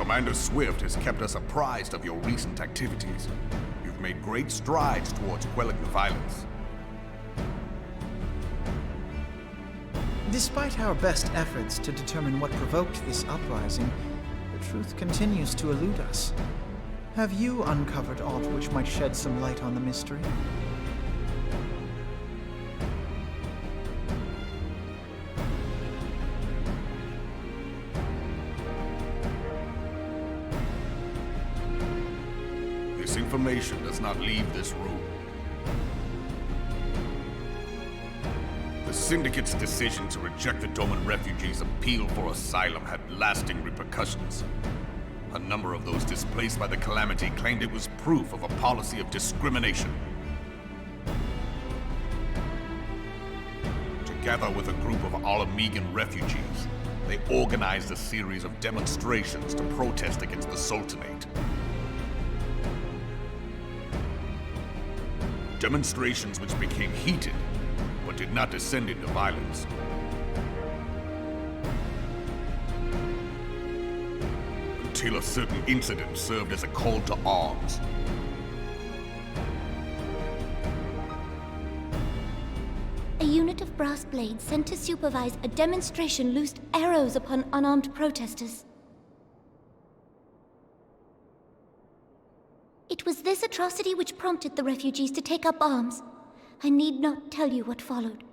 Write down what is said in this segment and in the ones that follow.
Commander Swift has kept us apprised of your recent activities. You've made great strides towards quelling the violence. Despite our best efforts to determine what provoked this uprising, the truth continues to elude us. Have you uncovered aught which might shed some light on the mystery? This information does not leave this room. The Syndicate's decision to reject the Doman refugees' appeal for asylum had lasting repercussions. A number of those displaced by the calamity claimed it was proof of a policy of discrimination. Together with a group of Alamegan refugees, they organized a series of demonstrations to protest against the Sultanate. Demonstrations which became heated, but did not descend into violence. Until a certain incident served as a call to arms. A unit of brass blades sent to supervise a demonstration loosed arrows upon unarmed protesters. It was this atrocity which prompted the refugees to take up arms. I need not tell you what followed.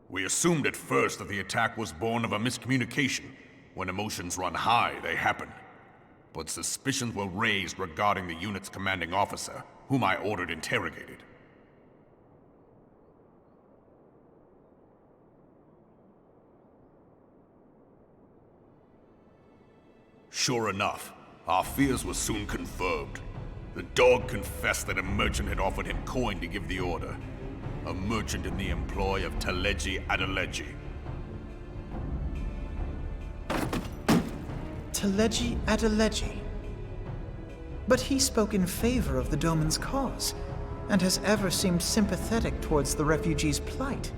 We assumed at first that the attack was born of a miscommunication. When emotions run high, they happen. But suspicions were raised regarding the unit's commanding officer, whom I ordered interrogated. Sure enough, our fears were soon confirmed. The dog confessed that a merchant had offered him coin to give the order. A merchant in the employ of Teleji Adeleji. Teleji Adeleji? But he spoke in favor of the Doman's cause, and has ever seemed sympathetic towards the refugees' plight.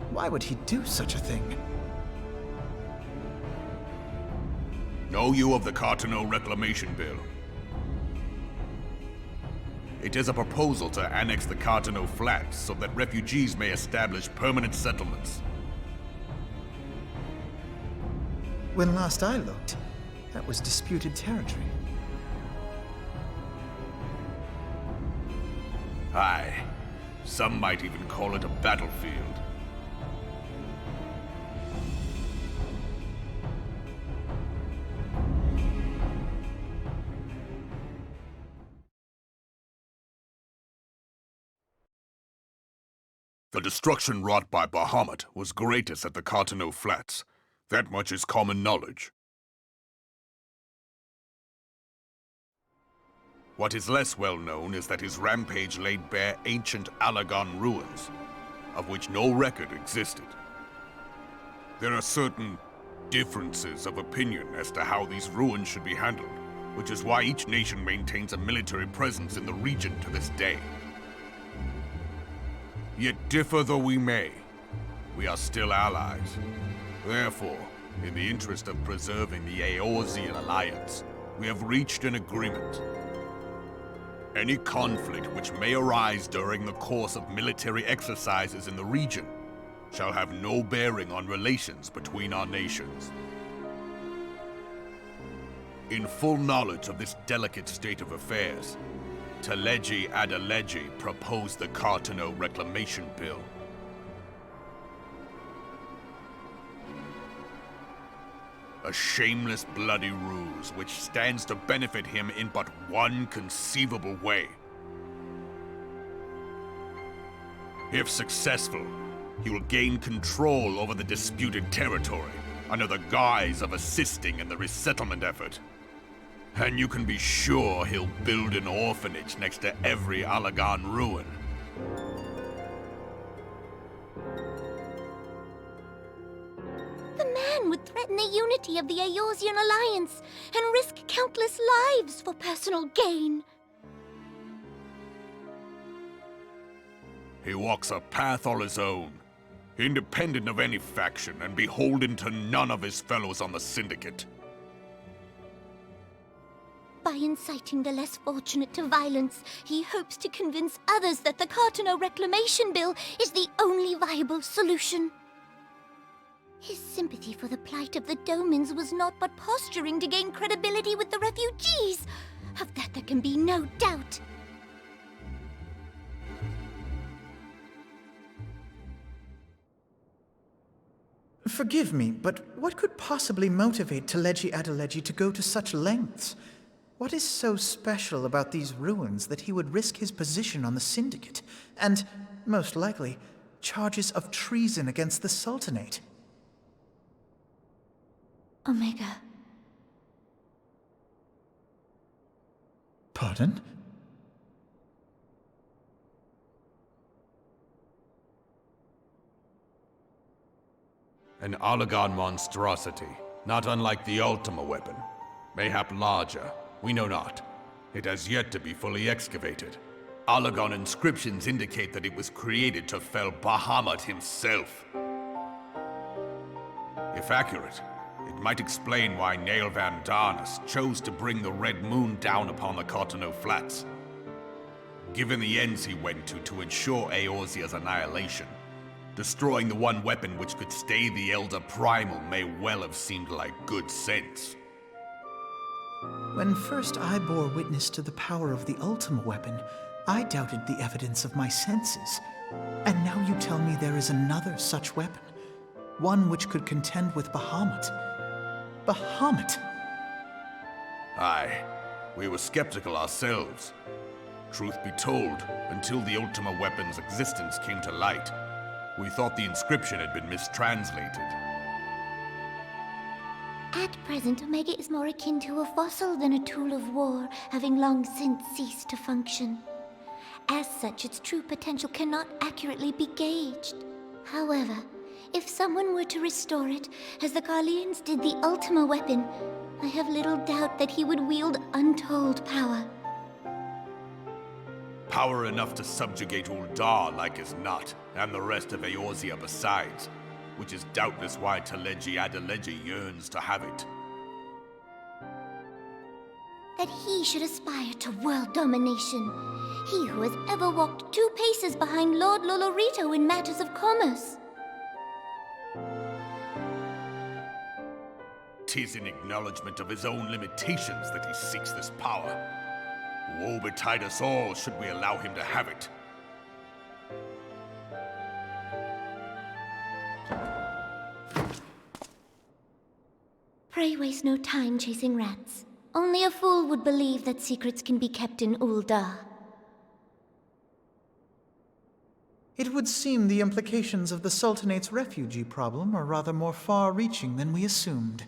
Why would he do such a thing? Know you of the Cartano Reclamation Bill? It is a proposal to annex the Cartano Flats so that refugees may establish permanent settlements. When last I looked, that was disputed territory. Aye. Some might even call it a battlefield. The destruction wrought by Bahamut was greatest at the Cartano Flats. That much is common knowledge. What is less well known is that his rampage laid bare ancient Alagon ruins, of which no record existed. There are certain differences of opinion as to how these ruins should be handled, which is why each nation maintains a military presence in the region to this day. Yet differ though we may, we are still allies. Therefore, in the interest of preserving the Eorzean alliance, we have reached an agreement. Any conflict which may arise during the course of military exercises in the region shall have no bearing on relations between our nations. In full knowledge of this delicate state of affairs, Teleji Adeleji proposed the Cartano Reclamation Bill. A shameless bloody ruse which stands to benefit him in but one conceivable way. If successful, he will gain control over the disputed territory under the guise of assisting in the resettlement effort. And you can be sure he'll build an orphanage next to every Alagon ruin. The man would threaten the unity of the Eorzean alliance and risk countless lives for personal gain. He walks a path all his own, independent of any faction and beholden to none of his fellows on the Syndicate. By inciting the less fortunate to violence, he hopes to convince others that the Cartano Reclamation Bill is the only viable solution. His sympathy for the plight of the Domans was not but posturing to gain credibility with the refugees. Of that there can be no doubt. Forgive me, but what could possibly motivate Teleji Adeleji to go to such lengths? What is so special about these ruins that he would risk his position on the Syndicate, and, most likely, charges of treason against the Sultanate? Omega. Pardon? An Oligon monstrosity, not unlike the Ultima weapon. Mayhap larger, we know not. It has yet to be fully excavated. Oligon inscriptions indicate that it was created to fell Bahamut himself. If accurate, it might explain why Nail Van Darnus chose to bring the Red Moon down upon the Cartano Flats. Given the ends he went to ensure Eorzea's annihilation, destroying the one weapon which could stay the Elder Primal may well have seemed like good sense. When first I bore witness to the power of the Ultima weapon, I doubted the evidence of my senses. And now you tell me there is another such weapon, one which could contend with Bahamut. Bahamut! Aye, we were skeptical ourselves. Truth be told, until the Ultima weapon's existence came to light, we thought the inscription had been mistranslated. At present, Omega is more akin to a fossil than a tool of war, having long since ceased to function. As such, its true potential cannot accurately be gauged. However, if someone were to restore it, as the Garleans did the Ultima weapon, I have little doubt that he would wield untold power. Power enough to subjugate Uldar like as not, and the rest of Eorzea besides, which is doubtless why Teleji Adeleji yearns to have it. That he should aspire to world domination. He who has ever walked 2 paces behind Lord Lolorito in matters of commerce. 'Tis in acknowledgement of his own limitations that he seeks this power. Woe betide us all should we allow him to have it. Pray waste no time chasing rats. Only a fool would believe that secrets can be kept in Uldar. It would seem the implications of the Sultanate's refugee problem are rather more far-reaching than we assumed.